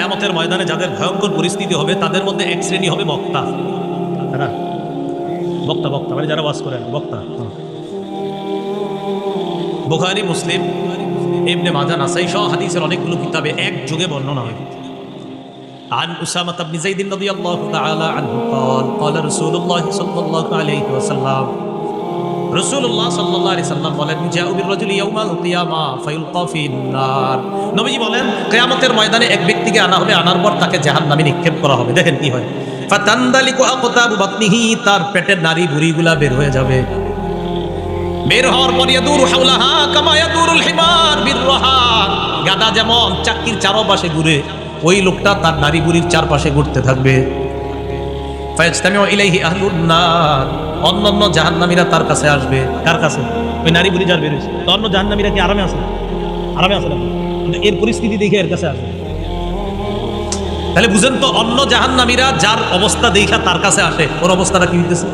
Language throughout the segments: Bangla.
কিয়ামতের ময়দানে যাদের ভয়ঙ্কর পরিস্থিতি হবে তাদের মধ্যে এক শ্রেণী হবে বক্তা। তারা বক্তা বক্তা মানে যারা ওয়াজ করেন বক্তা। বুখারী, মুসলিম, ইবনে মাজাহ, নাসাই সহ হাদিসের অনেকগুলো কিতাবে এক যুগে বর্ণনা হয়। عن أسامة بن زيد رضي الله تعالى عنه قال قال رسول الله صلى الله عليه وسلم রাসূলুল্লাহ সাল্লাল্লাহু আলাইহি সাল্লাম বলেন জাউ বির-রাজুলি ইয়াউমাল কিয়ামা ফায়ুলকা ফিন-নার। নবীজি বলেন কিয়ামতের ময়দানে এক ব্যক্তিকে আনা হবে, আনার পর তাকে জাহান্নামে নিক্ষেপ করা হবে। দেখেন কি হয়, ফাতান্দালিকু আকতাবু বাতনিহি, তার পেটের নাড়ি ভুঁড়িগুলা বের হয়ে যাবে। বের হওয়ার পর ইয়াদুরু হাওলাহা কামা ইয়াদুরুল হিমার বির-রাহা, গাধা যেমন চাক্কির চারপাশে ঘুরে, ওই লোকটা তার নারী বুড়ির চারপাশে ঘুরতে থাকবে। ফায়াজতামিউ ইলাইহি আহলুন নার, অন্যান্য জাহান্নামীরা তার কাছে আসবে। কার কাছে? ওই নারী বুড়ি যার বের হয়েছে। তো অন্য জাহান্নামীরা কি আরামে আছে? আরামে আছে না, কিন্তু এর পরিস্থিতি দেখে এর কাছে আসবে। তাহলে বুঝেন তো, অন্য জাহান্নামীরা যার অবস্থা দেখা তার কাছে আসে, ওর অবস্থাটা কি হইতেছে?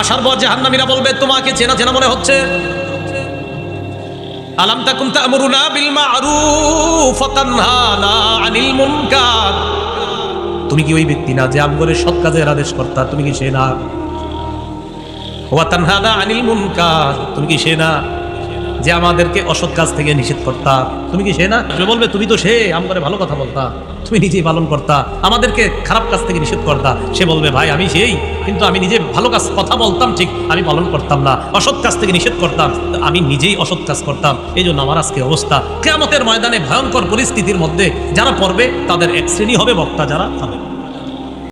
আসার পর জাহান্নামীরা বলবে তোমাকে চেনা চেনা মনে হচ্ছে। আলাম তাকুম তা'মুরুনা বিল মা'রুফ ওয়া তানহানা আনিল মুনকার, তুমি কি ওই ব্যক্তি না যে আমগরে সৎ কাজের আদেশ কর্তা? তুমি কি সে না? ওয়া তানহানা আনিল মুনকার, তুমি কি সে না যে আমাদেরকে অসৎ কাজ থেকে নিষেধ কর্তা? তুমি কি সে না? সে বলবে তুমি তো সে, আমগরে ভালো কথা বলতা, তুমি নিজেই পালন করতা, আমাদেরকে খারাপ কাজ থেকে নিষেধ করতা। সে বলবে ভাই আমি সেই, কিন্তু আমি নিজে ভালো কাজ কথা বলতাম ঠিক, আমি পালন করতাম না, অসৎ কাজ থেকে নিষেধ করতাম, আমি নিজেই অসৎ কাজ করতাম, এই জন্য আমার আজকে অবস্থা। কিয়ামতের ময়দানে ভয়ঙ্কর পরিস্থিতির মধ্যে যারা পড়বে তাদের এক শ্রেণী হবে বক্তা, যারা